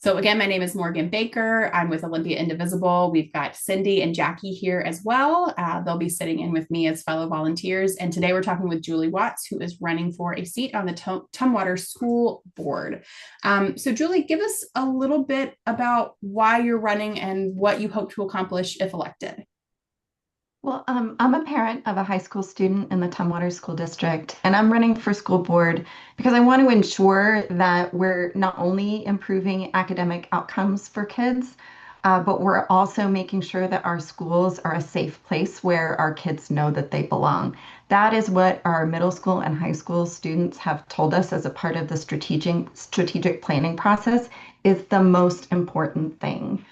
So again, my name is Morgan Baker. I'm with Olympia Indivisible. We've got Cindy and Jackie here as well. They'll be sitting in with me as fellow volunteers. And today we're talking with Julie Watts, who is running for a seat on the Tumwater School Board. So Julie, give us a little bit about why you're running and what you hope to accomplish if elected. I'm a parent of a high school student in the Tumwater School District, and I'm running for school board because I want to ensure that we're not only improving academic outcomes for kids, but we're also making sure that our schools are a safe place where our kids know that they belong. That is what our middle school and high school students have told us as a part of the strategic planning process is the most important thing.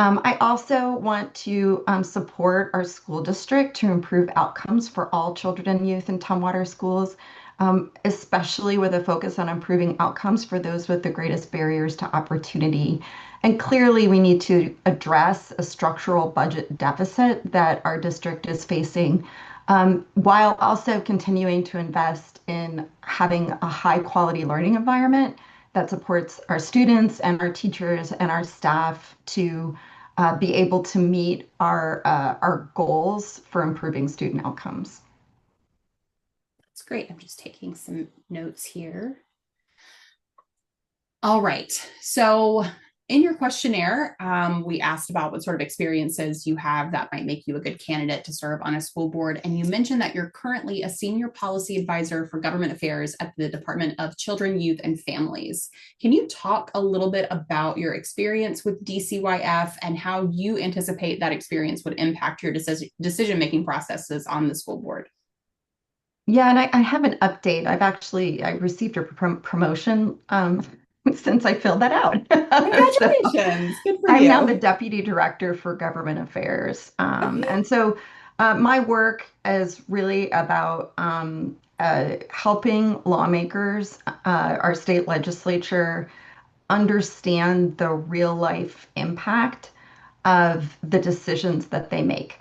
I also want to support our school district to improve outcomes for all children and youth in Tumwater schools, especially with a focus on improving outcomes for those with the greatest barriers to opportunity. And clearly, we need to address a structural budget deficit that our district is facing, while also continuing to invest in having a high quality learning environment that supports our students and our teachers and our staff to be able to meet our goals for improving student outcomes. That's great. I'm just taking some notes here. All right. So, in your questionnaire, we asked about what sort of experiences you have that might make you a good candidate to serve on a school board. And you mentioned that you're currently a senior policy advisor for government affairs at the Department of Children, Youth, and Families. Can you talk a little bit about your experience with DCYF and how you anticipate that experience would impact your decision making processes on the school board? Yeah, and I have an update. I received a promotion since I filled that out. So Congratulations. Good for I'm now the you. Deputy Director for Government Affairs. Okay. And so my work is really about helping lawmakers, our state legislature, understand the real life impact of the decisions that they make.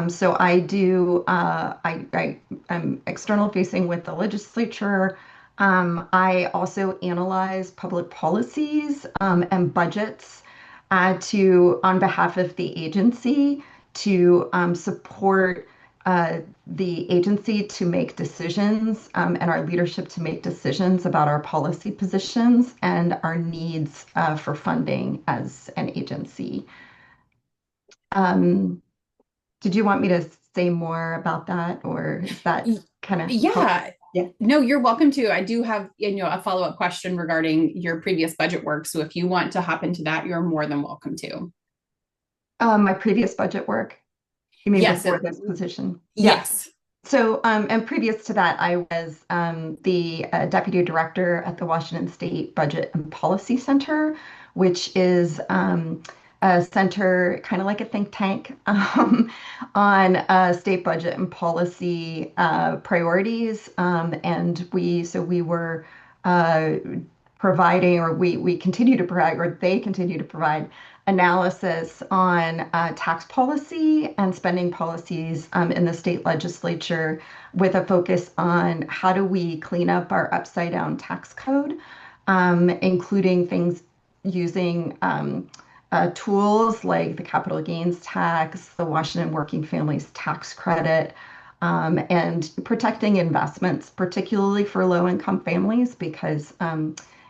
So I do, I'm external facing with the legislature. I also analyze public policies and budgets on behalf of the agency to support the agency to make decisions and our leadership to make decisions about our policy positions and our needs for funding as an agency. Um, did you want me to say more about that, or is that kind of help? Yeah. Yeah. No, you're welcome to. I do have, a follow-up question regarding your previous budget work. So if you want to hop into that, you're more than welcome to. My previous budget work, you mean Yes, before this position? Yeah. yes. So, and previous to that, I was the deputy director at the Washington State Budget and Policy Center, which is a center kind of like a think tank on state budget and policy priorities. So we were uh, providing, or we continue to provide, or they continue to provide analysis on tax policy and spending policies in the state legislature with a focus on how do we clean up our upside down tax code, including things using tools like the capital gains tax, the Washington Working Families Tax Credit, and protecting investments, particularly for low income families, because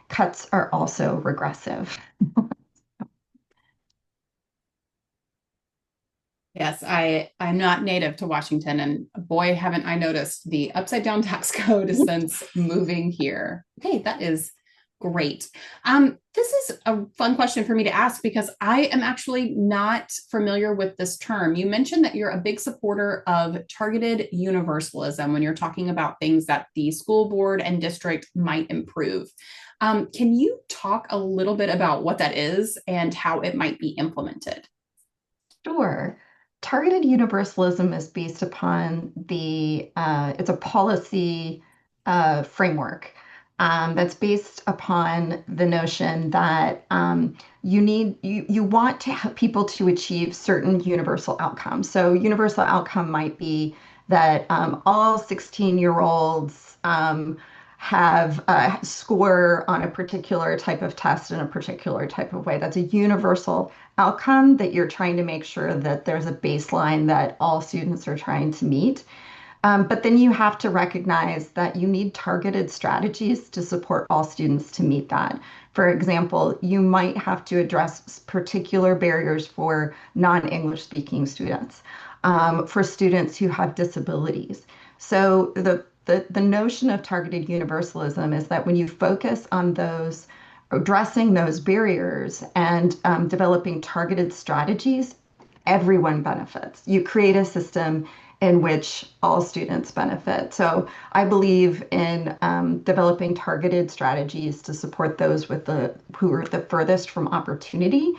cuts are also regressive. Yes, I'm not native to Washington, and boy, haven't I noticed the upside down tax code since moving here. Okay, that is great. This is a fun question for me to ask because I am actually not familiar with this term. You mentioned that you're a big supporter of targeted universalism when you're talking about things that the school board and district might improve. Can you talk a little bit about what that is and how it might be implemented? Sure. Targeted universalism is based upon it's a policy framework that's based upon the notion that you want to have people to achieve certain universal outcomes. So universal outcome might be that all 16-year-olds have score on a particular type of test in a particular type of way. That's a universal outcome that you're trying to make sure that there's a baseline that all students are trying to meet. But then you have to recognize that you need targeted strategies to support all students to meet that. For example, you might have to address particular barriers for non-English speaking students, for students who have disabilities. So the notion of targeted universalism is that when you focus on those, addressing those barriers and developing targeted strategies, everyone benefits. You create a system in which all students benefit. So I believe in developing targeted strategies to support those with who are the furthest from opportunity.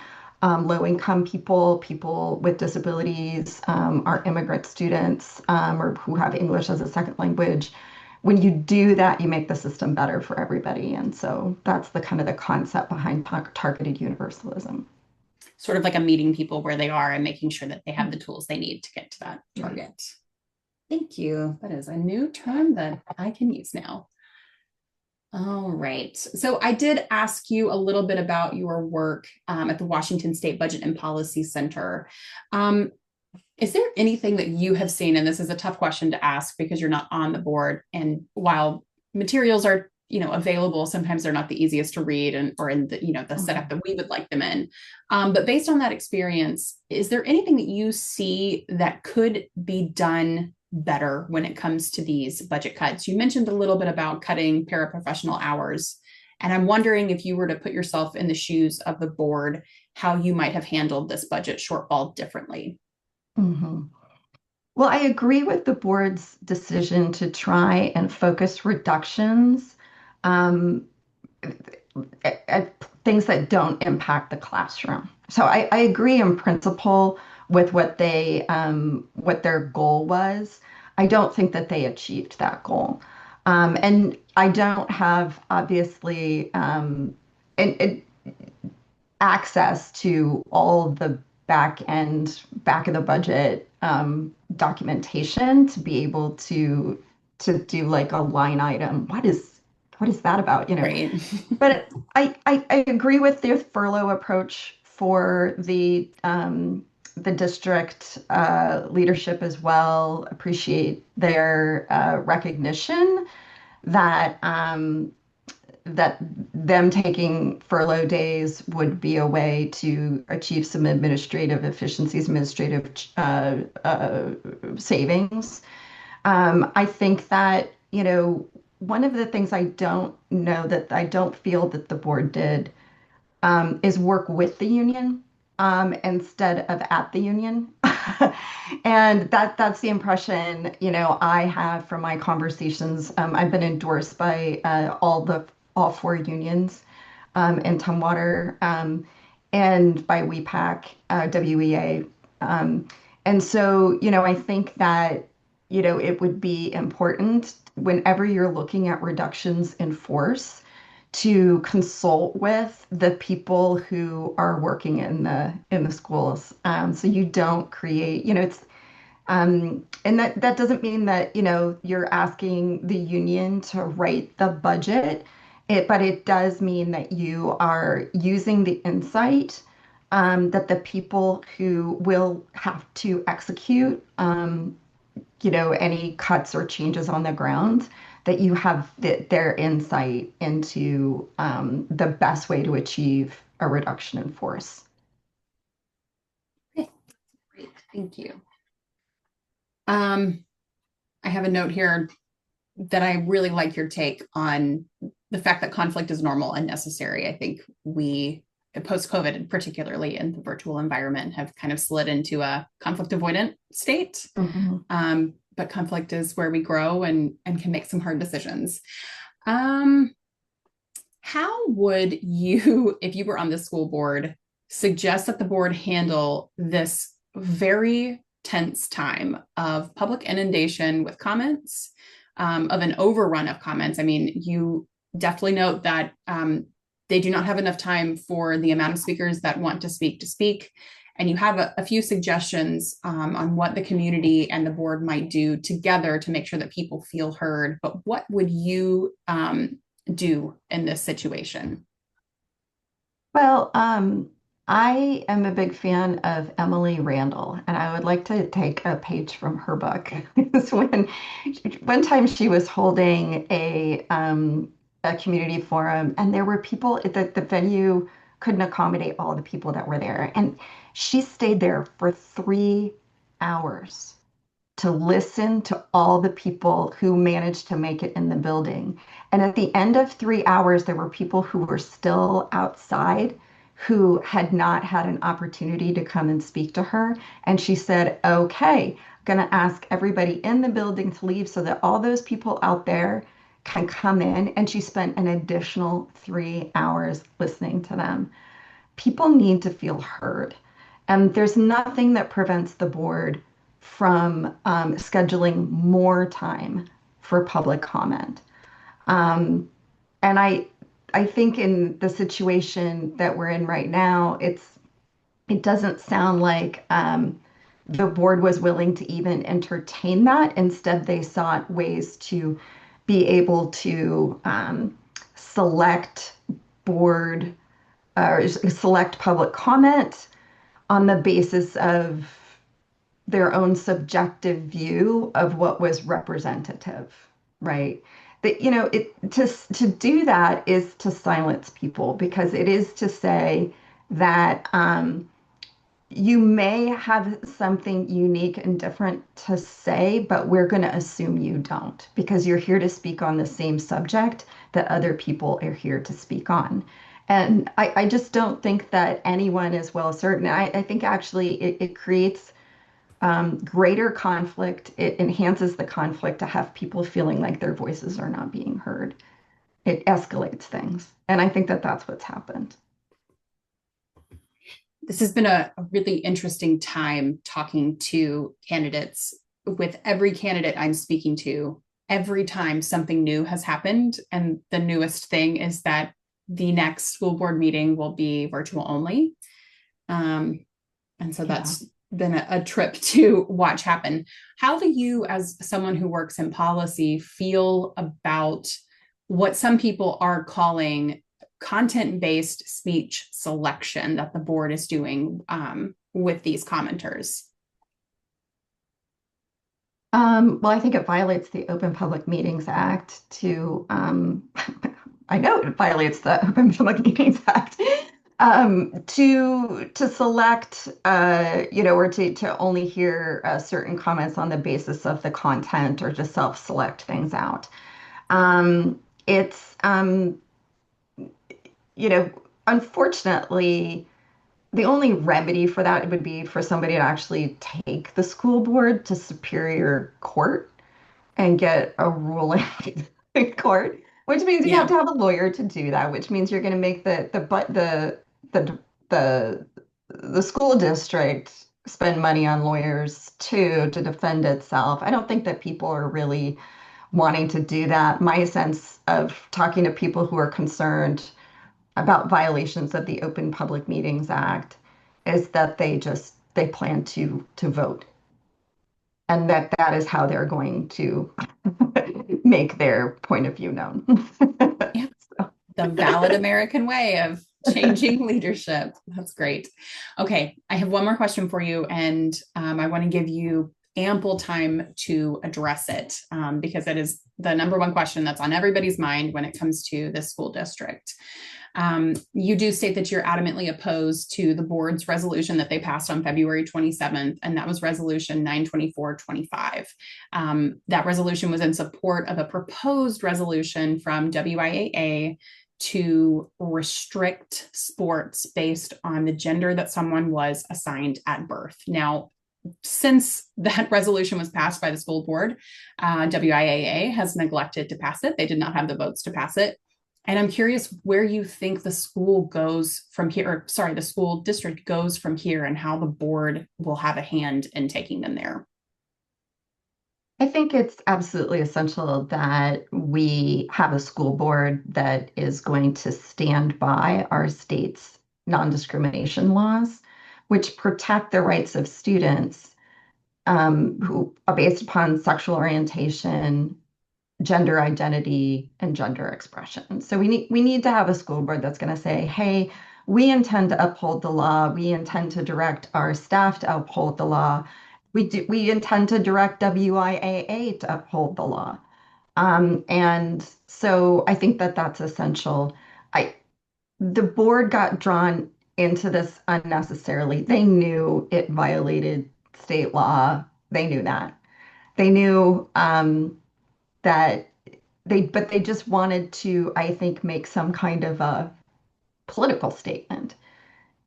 Low-income people, people with disabilities, our immigrant students, or who have English as a second language. When you do that, you make the system better for everybody. And so that's the kind of the concept behind targeted universalism. Sort of like a meeting people where they are and making sure that they have the tools they need to get to that target. Yes. Thank you. That is a new term that I can use now. All right. So I did ask you a little bit about your work at the Washington State Budget and Policy Center. Is there anything that you have seen, and this is a tough question to ask because you're not on the board, and while materials are available, sometimes they're not the easiest to read or in the setup that we would like them in. But based on that experience, is there anything that you see that could be done better when it comes to these budget cuts? You mentioned a little bit about cutting paraprofessional hours, and I'm wondering if you were to put yourself in the shoes of the board, how you might have handled this budget shortfall differently. Mm-hmm. Well, I agree with the board's decision to try and focus reductions at things that don't impact the classroom. So I agree in principle with what their goal was. I don't think that they achieved that goal. And I don't have obviously access to all the back of the budget documentation to be able to do like a line item. What is that about? Right. But I agree with the furlough approach for the district leadership as well. Appreciate their recognition that that them taking furlough days would be a way to achieve some administrative efficiencies, administrative savings. I think that, one of the things I don't feel that the board did is work with the union instead of at the union. And that's the impression, I have from my conversations. I've been endorsed by all four unions in Tumwater and by WEPAC, WEA. And so, I think that, it would be important whenever you're looking at reductions in force to consult with the people who are working in the schools, so you don't create, it's and that doesn't mean that you're asking the union to write the budget, but it does mean that you are using the insight that the people who will have to execute any cuts or changes on the ground, that you have their insight into the best way to achieve a reduction in force. Okay, great, thank you. I have a note here that I really like your take on the fact that conflict is normal and necessary. I think we, post-COVID, particularly in the virtual environment, have kind of slid into a conflict avoidant state. Mm-hmm. But conflict is where we grow and can make some hard decisions. How would you, if you were on the school board, suggest that the board handle this very tense time of public inundation with comments, of an overrun of comments? I mean, you definitely note that they do not have enough time for the amount of speakers that want to speak, and you have a few suggestions on what the community and the board might do together to make sure that people feel heard. But what would you do in this situation? Well, I am a big fan of Emily Randall, and I would like to take a page from her book. It's when one time she was holding a community forum, and there were people that the venue couldn't accommodate all the people that were there, and she stayed there for 3 hours to listen to all the people who managed to make it in the building. And at the end of 3 hours, there were people who were still outside who had not had an opportunity to come and speak to her. And she said, okay, I'm going to ask everybody in the building to leave so that all those people out there can come in. And she spent an additional 3 hours listening to them. People need to feel heard. And there's nothing that prevents the board from scheduling more time for public comment. Um, and I think in the situation that we're in right now, it doesn't sound like the board was willing to even entertain that. Instead, they sought ways to be able to select board or select public comment on the basis of their own subjective view of what was representative, right? That, to do that is to silence people because it is to say that you may have something unique and different to say, but we're going to assume you don't because you're here to speak on the same subject that other people are here to speak on. And I just don't think that anyone is well certain. I think actually it creates greater conflict. It enhances the conflict to have people feeling like their voices are not being heard. It escalates things. And I think that that's what's happened. This has been a really interesting time talking to candidates. With every candidate I'm speaking to, every time something new has happened. And the newest thing is that the next school board meeting will be virtual only. Um, and so Yeah. that's been a trip to watch happen. How do you, as someone who works in policy, feel about what some people are calling content-based speech selection that the board is doing with these commenters? Well, I think it violates the Open Public Meetings Act to, I know it violates the Open Public Meetings Act to select, or to only hear certain comments on the basis of the content or to self-select things out. It's, you know, unfortunately, the only remedy for that would be for somebody to actually take the school board to Superior Court and get a ruling in court, which means you have Yeah. to have a lawyer to do that, which means you're going to make the the the school district spend money on lawyers too to defend itself. I don't think that people are really wanting to do that. My sense of talking to people who are concerned about violations of the Open Public Meetings Act is that they plan to vote and that is how they're going to make their point of view known. Yeah. So, The valid American way of changing leadership. That's great. Okay, I have one more question for you, and I want to give you ample time to address it because that is the number one question that's on everybody's mind when it comes to this school district. You do state that you're adamantly opposed to the board's resolution that they passed on February 27th, and that was resolution 92425. That resolution was in support of a proposed resolution from WIAA to restrict sports based on the gender that someone was assigned at birth. Now, since that resolution was passed by the school board, WIAA has neglected to pass it. They did not have the votes to pass it. And I'm curious where you think the school goes from here, or sorry, the school district goes from here and how the board will have a hand in taking them there. I think it's absolutely essential that we have a school board that is going to stand by our state's non-discrimination laws. which protect the rights of students who are based upon sexual orientation, gender identity, and gender expression. So we need to have a school board that's going to say, hey, we intend to uphold the law. We intend to direct our staff to uphold the law. We intend to direct WIAA to uphold the law. And so I think that that's essential. I The board got drawn into this unnecessarily. They knew it violated state law. They knew that. They knew that but they just wanted to, I think, make some kind of a political statement.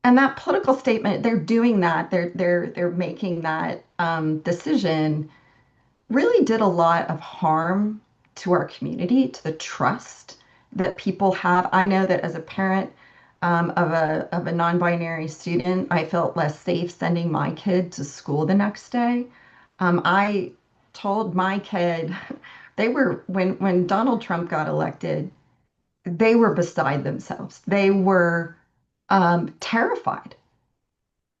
And that political statement, they're doing that. They're making that decision really did a lot of harm to our community, to the trust that people have. I know that as a parent of a non-binary student, I felt less safe sending my kid to school the next day. I told my kid they were when Donald Trump got elected, they were beside themselves. They were terrified.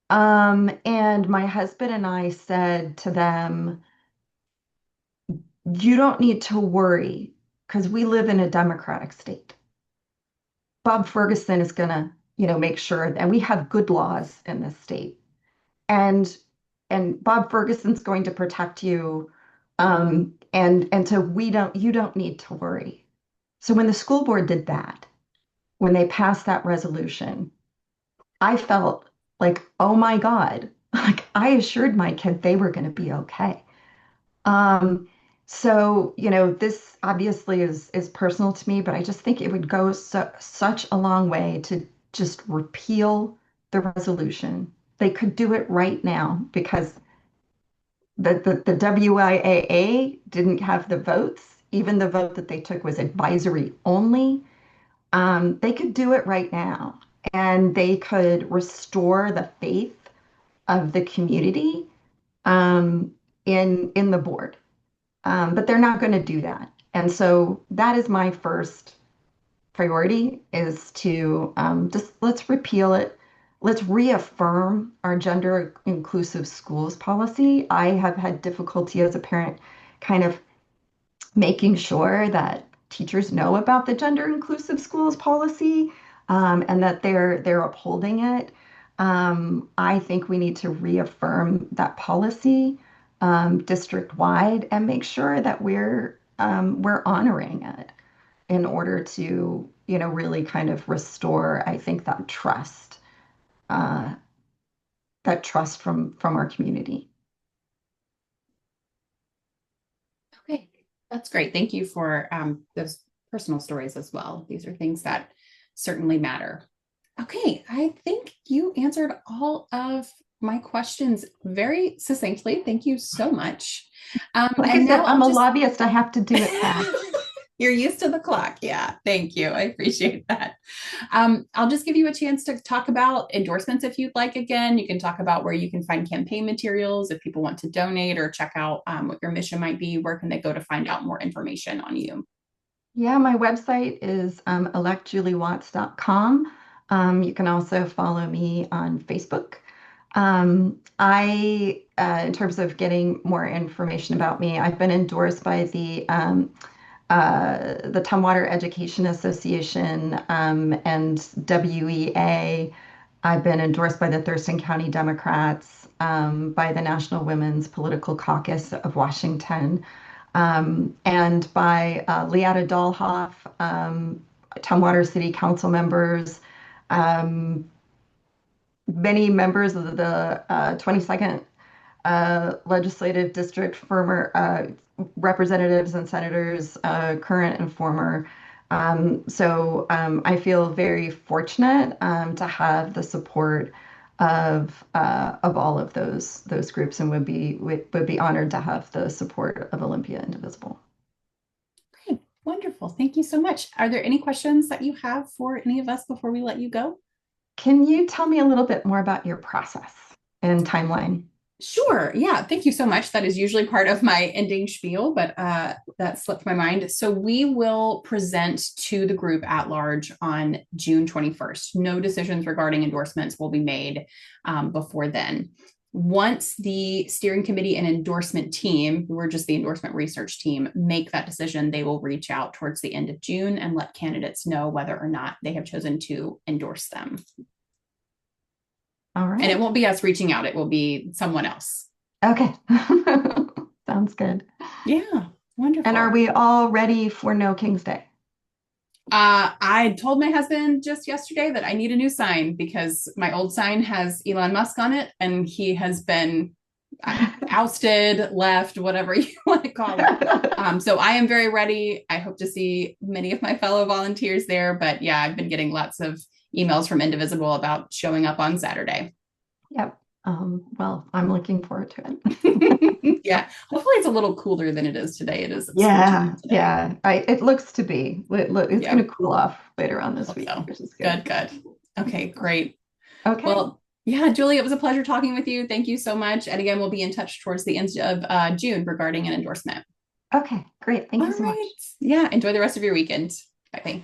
And my husband and I said to them, you don't need to worry because we live in a democratic state. Bob Ferguson is going to, make sure, and we have good laws in this state. And Bob Ferguson's going to protect you. And so you don't need to worry. So when the school board did that, when they passed that resolution, I felt like, oh my God, like I assured my kid they were going to be okay. Um, so, this obviously is personal to me, but I just think it would go such a long way to just repeal the resolution. They could do it right now because the WIAA didn't have the votes. Even the vote that they took was advisory only. They could do it right now, and they could restore the faith of the community in the board. But they're not going to do that. And so that is my first priority is to just let's repeal it. Let's reaffirm our gender inclusive schools policy. I have had difficulty as a parent kind of making sure that teachers know about the gender inclusive schools policy and that they're upholding it. I think we need to reaffirm that policy district wide and make sure that we're honoring it in order to really kind of restore, I think, uh, that trust from our community. Okay, that's great. Thank you for those personal stories as well. These are things that certainly matter. Okay, I think you answered all of my questions very succinctly. Thank you so much. Like and I said, now I'm I'll a just lobbyist. I have to do it fast. You're used to the clock. Yeah, thank you. I appreciate that. I'll just give you a chance to talk about endorsements if you'd like again. You can talk about where you can find campaign materials if people want to donate or check out what your mission might be. Where can they go to find out more information on you? Yeah, my website is electjuliewatts.com. You can also follow me on Facebook. In terms of getting more information about me, I've been endorsed by the Tumwater Education Association and WEA. I've been endorsed by the Thurston County Democrats, by the National Women's Political Caucus of Washington, and by Leatta Dahlhoff, Tumwater City Council members, um, many members of the 22nd legislative district, former representatives and senators, current and former. I feel very fortunate to have the support of all of those groups, and would be honored to have the support of Olympia Indivisible. Great, wonderful. Thank you so much. Are there any questions that you have for any of us before we let you go? Can you tell me a little bit more about your process and timeline? Sure. Yeah. Thank you so much. That is usually part of my ending spiel, but that slipped my mind. So we will present to the group at large on June 21st. No decisions regarding endorsements will be made before then. Once the steering committee and endorsement team, who are just the endorsement research team, make that decision, they will reach out towards the end of June and let candidates know whether or not they have chosen to endorse them. All And it right. won't be us reaching out, it will be someone else. Okay. Sounds good. Yeah, And are wonderful. we all ready for No King's Day? I told my husband just yesterday that I need a new sign because my old sign has Elon Musk on it and he has been ousted, left, whatever you want to call it. So I am very ready. I hope to see many of my fellow volunteers there. But yeah, I've been getting lots of emails from Indivisible about showing up on Saturday. Yep. Well, I'm looking forward to it. Yeah, hopefully it's a little cooler than it is today. It is Yeah, scorching today. yeah. It looks to be. It's going Yeah, to cool off later on I this hope week, so. which is good. Good, good. Okay, great. Okay. Well, yeah, Julie, it was a pleasure talking with you. Thank you so much. And again, we'll be in touch towards the end of June regarding an endorsement. Okay, great. Thank All you so right. much. Yeah, enjoy the rest of your weekend. Bye bye.